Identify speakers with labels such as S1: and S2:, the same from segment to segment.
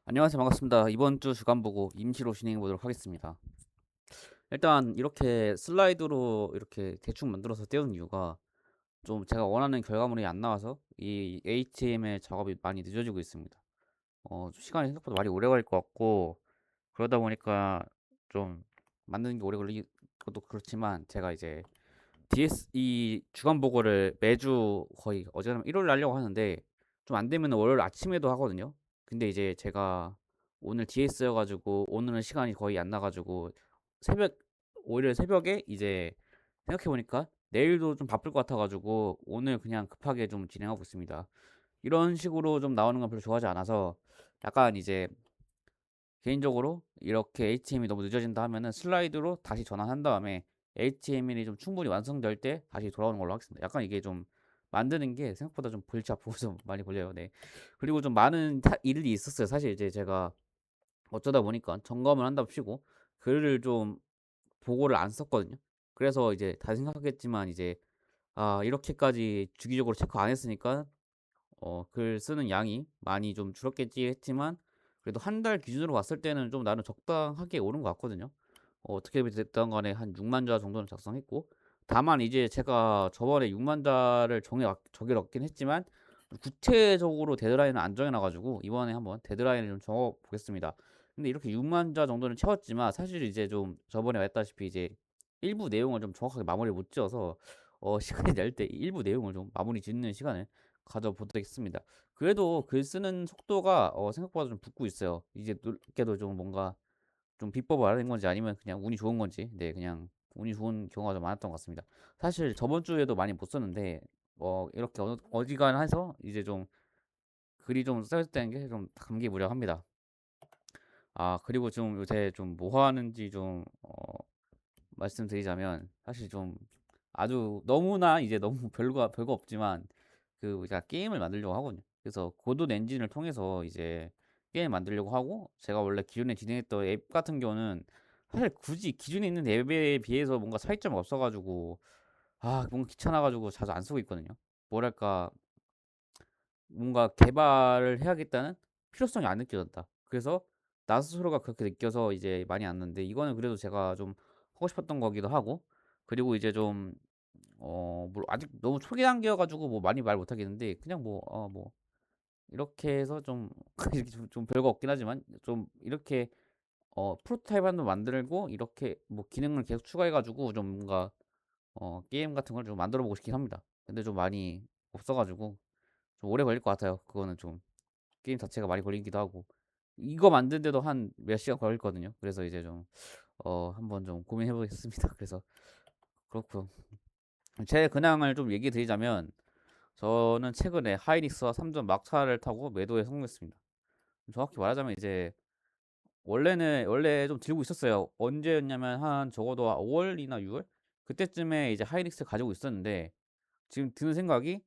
S1: 안녕하세요. 반갑습니다. 이번 주 주간 보고 임시로 진행해 보도록 하겠습니다. 일단 이렇게 슬라이드로 이렇게 대충 만들어서 떼운 이유가 좀 제가 원하는 결과물이 안 나와서 이 HTML 작업이 많이 늦어지고 있습니다. 좀 시간이 생각보다 많이 오래 걸릴 것 같고 그러다 보니까 좀 만드는 게 오래 걸리는 것도 그렇지만 제가 이제 이 주간 보고를 매주 거의 어제는 일요일 하려고 하는데 좀 안 되면 월요일 아침에도 하거든요. 근데 이제 제가 오늘 DS여가지고 오늘은 시간이 거의 안 나가지고 새벽 오히려 새벽에 이제 생각해 보니까 내일도 좀 바쁠 것 같아가지고 오늘 그냥 급하게 좀 진행하고 있습니다. 이런 식으로 좀 나오는 건 별로 좋아하지 않아서 약간 이제 개인적으로 이렇게 HTML이 너무 늦어진다 하면은 슬라이드로 다시 전환한 다음에 HTML이 좀 충분히 완성될 때 다시 돌아오는 걸로 하겠습니다. 약간 이게 좀 만드는 게 생각보다 좀 골치 아프고 좀 많이 걸려요. 네. 그리고 좀 많은 일이 있었어요. 사실 이제 제가 어쩌다 보니까 점검을 한답시고 글을 좀 보고를 안 썼거든요. 그래서 이제 다 생각하겠지만 이제 이렇게까지 주기적으로 체크 안 했으니까 글 쓰는 양이 많이 좀 줄었겠지 했지만 그래도 한 달 기준으로 봤을 때는 좀 나름 적당하게 오른 것 같거든요. 어떻게 됐든 간에 한 6만 자 정도는 작성했고 다만 이제 제가 저번에 6만 자를 적에 넣긴 했지만 구체적으로 데드라인을 안 정해놔가지고 이번에 한번 데드라인을 좀 적어 보겠습니다. 근데 이렇게 6만 자 정도는 채웠지만 사실 이제 좀 저번에 말했다시피 이제 일부 내용을 좀 정확하게 마무리 못 지어서 시간이 날 때 일부 내용을 좀 마무리 짓는 시간을 가져보겠습니다. 그래도 글 쓰는 속도가 생각보다 좀 붙고 있어요. 이제 놀랍게도 좀 뭔가 좀 비법을 알아낸 건지 아니면 그냥 운이 좋은 건지, 네, 그냥 운이 좋은 경우가 좀 많았던 것 같습니다. 사실 저번 주에도 많이 못 썼는데, 이렇게 어지간해서 이제 좀 글이 좀 쌓였다는 게 좀 감개무량합니다. 그리고 좀 요새 좀 뭐 하는지 좀, 말씀드리자면, 사실 좀 아주 너무나 이제 너무 별거 없지만, 제가 게임을 만들려고 하거든요. 그래서 고돈 엔진을 통해서 이제 게임 만들려고 하고 제가 원래 기존에 진행했던 앱 같은 경우는 사실 굳이 기존에 있는 앱에 비해서 뭔가 차이점이 없어가지고 뭔가 귀찮아가지고 자주 안 쓰고 있거든요. 뭐랄까 뭔가 개발을 해야겠다는 필요성이 안 느껴졌다. 그래서 나 스스로가 그렇게 느껴서 이제 많이 안 넣는데 이거는 그래도 제가 좀 하고 싶었던 거기도 하고 그리고 이제 좀 뭐 아직 너무 초기 단계여가지고 뭐 많이 말 못하겠는데 그냥 뭐 이렇게 해서 좀 이렇게 좀 별거 없긴 하지만 좀 이렇게 프로토타입 한번 만들고 이렇게 뭐 기능을 계속 추가해가지고 좀 뭔가 게임 같은 걸 좀 만들어 보고 싶긴 합니다. 근데 좀 많이 없어가지고 좀 오래 걸릴 것 같아요. 그거는 좀 게임 자체가 많이 걸리기도 하고 이거 만드는데도 한 몇 시간 걸렸거든요. 그래서 이제 좀 한번 좀 고민해 보겠습니다. 그래서 그렇고 제 근황을 좀 얘기 드리자면 저는 최근에 하이닉스와 3전 막차를 타고 매도에 성공했습니다. 정확히 말하자면 이제 원래 좀 들고 있었어요. 언제였냐면 한 적어도 5월이나 6월 그때쯤에 이제 하이닉스 가지고 있었는데 지금 드는 생각이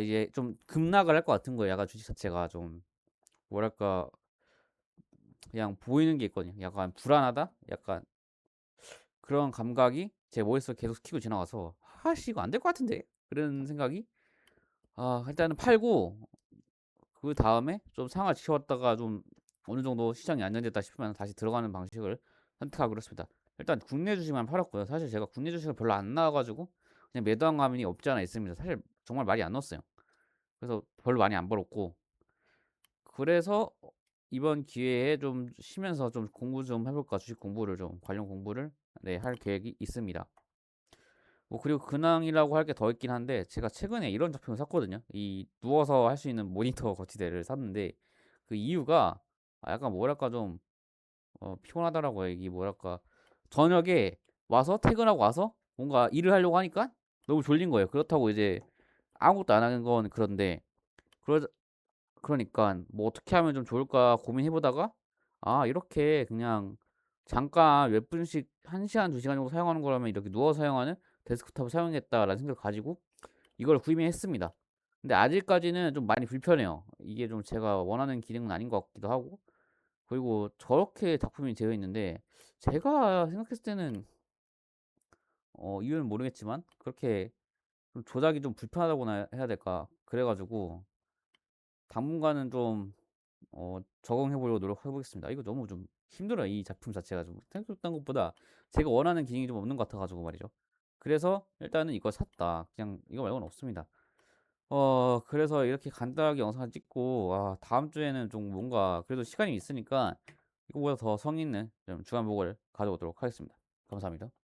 S1: 이제 좀 급락을 할 것 같은 거예요. 약간 주식 자체가 좀 뭐랄까 그냥 보이는 게 있거든요. 약간 불안하다? 약간 그런 감각이 제 머릿속에 계속 키고 지나가서 아씨 이거 안 될 것 같은데 그런 생각이 일단은 팔고 그 다음에 좀 상황을 지켜봤다가 좀 어느 정도 시장이 안정됐다 싶으면 다시 들어가는 방식을 선택하기로 했습니다. 일단 국내 주식만 팔았고요. 사실 제가 국내 주식을 별로 안 나와가지고 그냥 매도한 감이 없지 않아 있습니다. 사실 정말 많이 안 넣었어요. 그래서 별로 많이 안 벌었고 그래서 이번 기회에 좀 쉬면서 좀 공부 좀 해볼까 주식 공부를 좀 관련 공부를 네, 할 계획이 있습니다. 뭐 그리고 근황이라고 할 게 더 있긴 한데 제가 최근에 이런 제품을 샀거든요. 이 누워서 할 수 있는 모니터 거치대를 샀는데 그 이유가 약간 뭐랄까 좀 피곤하더라고요. 이게 뭐랄까 저녁에 와서 퇴근하고 와서 뭔가 일을 하려고 하니까 너무 졸린 거예요. 그렇다고 이제 아무것도 안 하는 건 그런데 그러 그러니까 뭐 어떻게 하면 좀 좋을까 고민해 보다가 이렇게 그냥 잠깐 몇 분씩 1시간 2시간 정도 사용하는 거라면 이렇게 누워서 사용하는 데스크톱을 사용했다라는 생각을 가지고 이걸 구입했습니다. 근데 아직까지는 좀 많이 불편해요. 이게 좀 제가 원하는 기능은 아닌 것 같기도 하고 그리고 저렇게 작품이 되어 있는데 제가 생각했을 때는 이유는 모르겠지만 그렇게 좀 조작이 좀 불편하다고나 해야 될까 그래가지고 당분간은 좀 적응해 보려고 노력해 보겠습니다. 이거 너무 좀 힘들어요, 이 작품 자체가 좀. 생각했던 것보다 제가 원하는 기능이 좀 없는 것 같아 가지고 말이죠. 그래서 일단은 이걸 샀다. 그냥 이거 말고는 없습니다. 그래서 이렇게 간단하게 영상을 찍고, 다음 주에는 좀 뭔가 그래도 시간이 있으니까 이거보다 더 성의 있는 좀 주간복을 가져오도록 하겠습니다. 감사합니다.